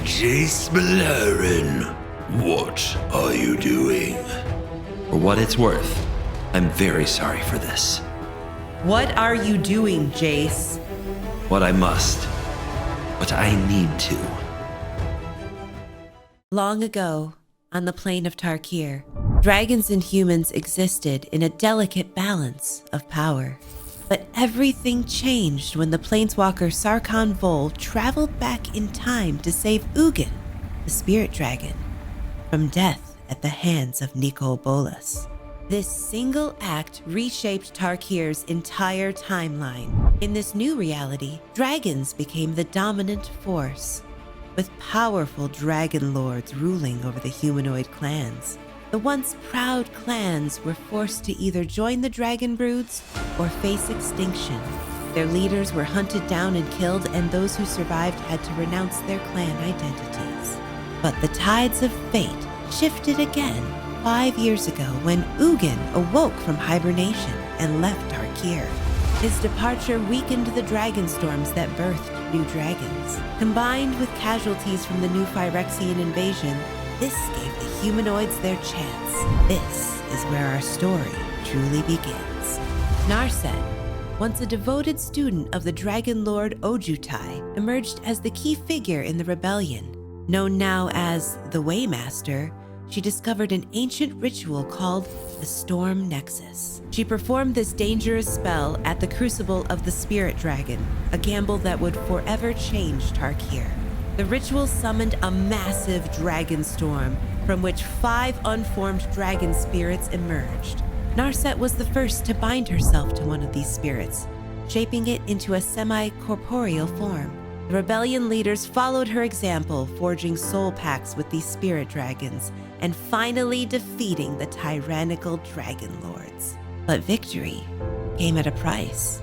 Jace Beleren, what are you doing? For what it's worth, I'm very sorry for this. What are you doing, Jace? What I must. What I need to. Long ago, on the plain of Tarkir, dragons and humans existed in a delicate balance of power. But everything changed when the planeswalker Sarkhan Vol traveled back in time to save Ugin, the spirit dragon, from death at the hands of Nicol Bolas. This single act reshaped Tarkir's entire timeline. In this new reality, dragons became the dominant force, with powerful dragon lords ruling over the humanoid clans. The once proud clans were forced to either join the dragon broods or face extinction. Their leaders were hunted down and killed, and those who survived had to renounce their clan identities. But the tides of fate shifted again 5 years ago when Ugin awoke from hibernation and left Tarkir. His departure weakened the Dragonstorms that birthed new dragons. Combined with casualties from the new Phyrexian invasion, this gave the humanoids their chance. This is where our story truly begins. Narset, once a devoted student of the Dragon Lord Ojutai, emerged as the key figure in the rebellion. Known now as the Waymaster, she discovered an ancient ritual called the Storm Nexus. She performed this dangerous spell at the Crucible of the Spirit Dragon, a gamble that would forever change Tarkir. The ritual summoned a massive dragon storm from which 5 unformed dragon spirits emerged. Narset was the first to bind herself to one of these spirits, shaping it into a semi-corporeal form. The rebellion leaders followed her example, forging soul pacts with these spirit dragons and finally defeating the tyrannical dragon lords. But victory came at a price.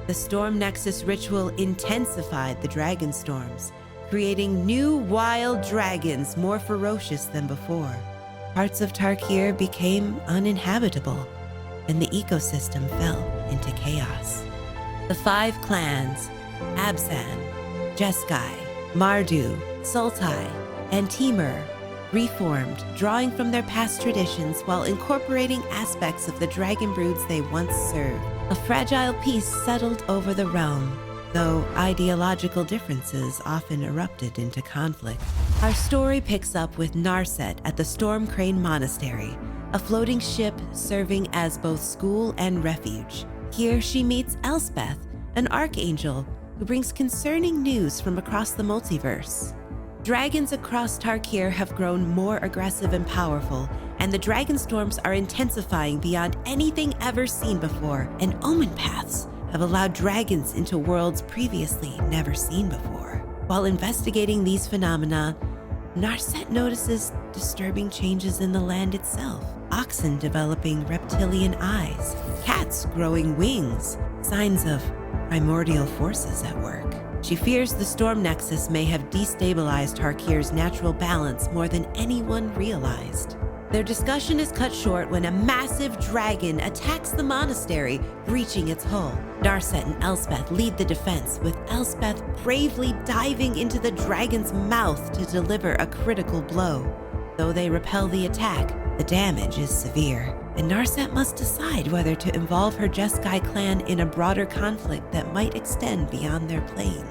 The Storm Nexus ritual intensified the dragon storms, creating new wild dragons more ferocious than before. Parts of Tarkir became uninhabitable, and the ecosystem fell into chaos. The 5 clans, Abzan, Jeskai, Mardu, Sultai, and Temur, reformed, drawing from their past traditions while incorporating aspects of the dragon broods they once served. A fragile peace settled over the realm, though ideological differences often erupted into conflict. Our story picks up with Narset at the Storm Crane Monastery, a floating ship serving as both school and refuge. Here she meets Elspeth, an archangel who brings concerning news from across the multiverse. Dragons across Tarkir have grown more aggressive and powerful, and the dragon storms are intensifying beyond anything ever seen before, and omen paths have allowed dragons into worlds previously never seen before. While investigating these phenomena, Narset notices disturbing changes in the land itself. Oxen developing reptilian eyes, cats growing wings, signs of primordial forces at work. She fears the Storm Nexus may have destabilized Tarkir's natural balance more than anyone realized. Their discussion is cut short when a massive dragon attacks the monastery, breaching its hull. Narset and Elspeth lead the defense, with Elspeth bravely diving into the dragon's mouth to deliver a critical blow. Though they repel the attack, the damage is severe, and Narset must decide whether to involve her Jeskai clan in a broader conflict that might extend beyond their plane.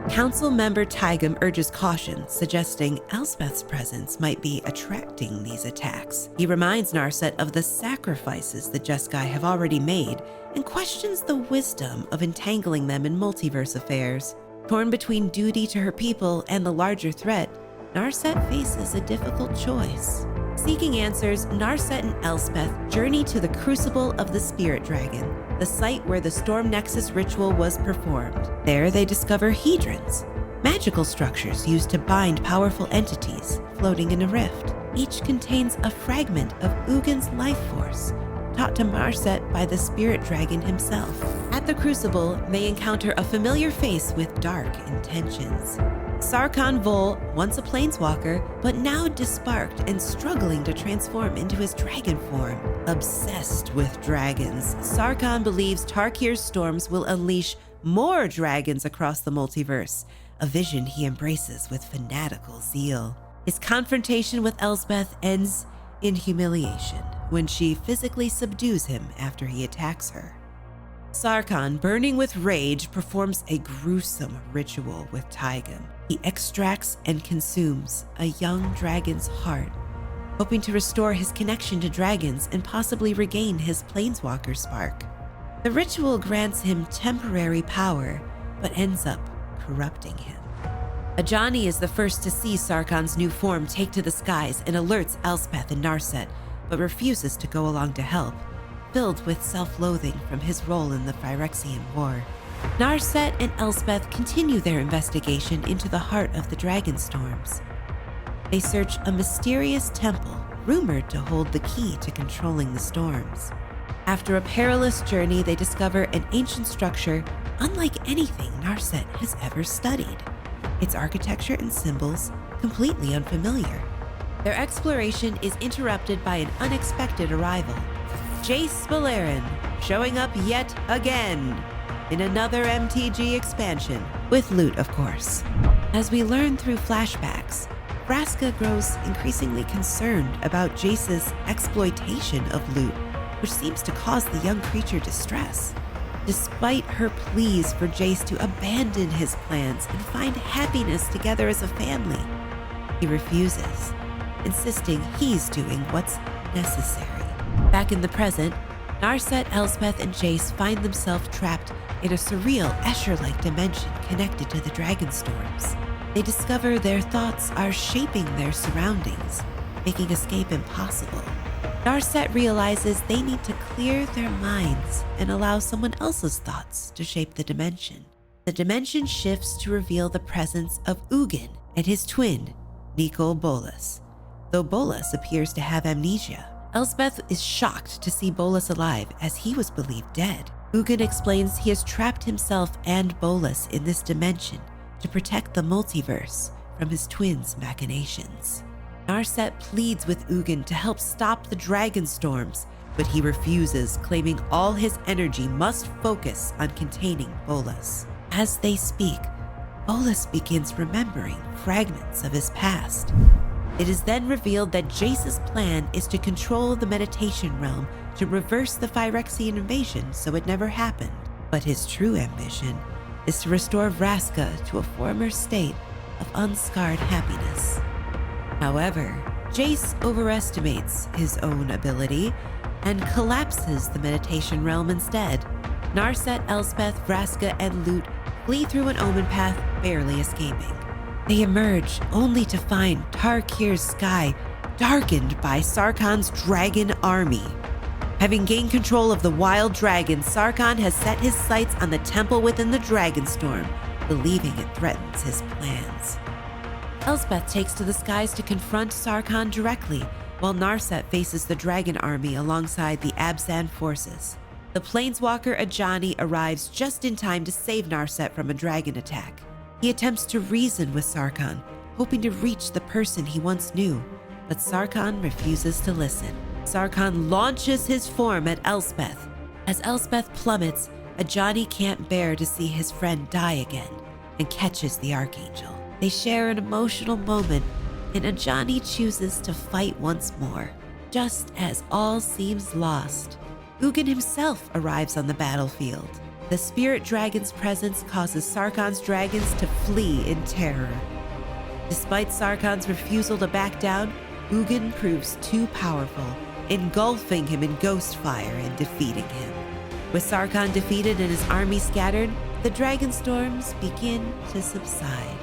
Council member Tygum urges caution, suggesting Elspeth's presence might be attracting these attacks. He reminds Narset of the sacrifices the Jeskai have already made and questions the wisdom of entangling them in multiverse affairs. Torn between duty to her people and the larger threat, Narset faces a difficult choice. Seeking answers, Narset and Elspeth journey to the Crucible of the Spirit Dragon, the site where the Storm Nexus ritual was performed. There they discover hedrons, magical structures used to bind powerful entities floating in a rift. Each contains a fragment of Ugin's life force, taught to Narset by the Spirit Dragon himself. At the Crucible, they encounter a familiar face with dark intentions. Sarkhan Vol, once a planeswalker, but now disparked and struggling to transform into his dragon form. Obsessed with dragons, Sarkhan believes Tarkir's storms will unleash more dragons across the multiverse, a vision he embraces with fanatical zeal. His confrontation with Elspeth ends in humiliation when she physically subdues him after he attacks her. Sarkhan, burning with rage, performs a gruesome ritual with Taigam. He extracts and consumes a young dragon's heart, hoping to restore his connection to dragons and possibly regain his planeswalker spark. The ritual grants him temporary power, but ends up corrupting him. Ajani is the first to see Sarkhan's new form take to the skies and alerts Elspeth and Narset, but refuses to go along to help, filled with self-loathing from his role in the Phyrexian War. Narset and Elspeth continue their investigation into the heart of the Dragonstorms. They search a mysterious temple rumored to hold the key to controlling the storms. After a perilous journey, they discover an ancient structure unlike anything Narset has ever studied. Its architecture and symbols completely unfamiliar. Their exploration is interrupted by an unexpected arrival. Jace Beleren showing up yet again in another MTG expansion, with loot of course. As we learn through flashbacks, Vraska grows increasingly concerned about Jace's exploitation of loot, which seems to cause the young creature distress. Despite her pleas for Jace to abandon his plans and find happiness together as a family, he refuses, insisting he's doing what's necessary. Back in the present, Narset, Elspeth, and Jace find themselves trapped in a surreal Escher-like dimension connected to the Dragonstorms. They discover their thoughts are shaping their surroundings, making escape impossible. Narset realizes they need to clear their minds and allow someone else's thoughts to shape the dimension. The dimension shifts to reveal the presence of Ugin and his twin, Nicol Bolas, though Bolas appears to have amnesia. Elspeth is shocked to see Bolas alive, as he was believed dead. Ugin explains he has trapped himself and Bolas in this dimension to protect the multiverse from his twin's machinations. Narset pleads with Ugin to help stop the Dragonstorms, but he refuses, claiming all his energy must focus on containing Bolas. As they speak, Bolas begins remembering fragments of his past. It is then revealed that Jace's plan is to control the meditation realm to reverse the Phyrexian invasion so it never happened. But his true ambition is to restore Vraska to a former state of unscarred happiness. However, Jace overestimates his own ability and collapses the meditation realm instead. Narset, Elspeth, Vraska, and Lute flee through an omen path, barely escaping. They emerge only to find Tarkir's sky darkened by Sarkhan's dragon army. Having gained control of the wild dragon, Sarkhan has set his sights on the temple within the Dragonstorm, believing it threatens his plans. Elspeth takes to the skies to confront Sarkhan directly, while Narset faces the dragon army alongside the Abzan forces. The planeswalker Ajani arrives just in time to save Narset from a dragon attack. He attempts to reason with Sarkhan, hoping to reach the person he once knew, but Sarkhan refuses to listen. Sarkhan launches his form at Elspeth. As Elspeth plummets, Ajani can't bear to see his friend die again and catches the Archangel. They share an emotional moment, and Ajani chooses to fight once more. Just as all seems lost, Ugin himself arrives on the battlefield. The spirit dragon's presence causes Sarkhan's dragons to flee in terror. Despite Sarkhan's refusal to back down, Ugin proves too powerful, engulfing him in ghost fire and defeating him. With Sarkhan defeated and his army scattered, the Dragonstorms begin to subside.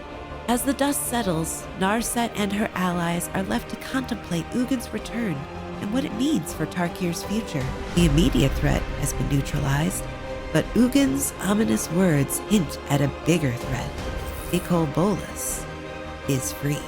As the dust settles, Narset and her allies are left to contemplate Ugin's return and what it means for Tarkir's future. The immediate threat has been neutralized, but Ugin's ominous words hint at a bigger threat. Nicol Bolas is free.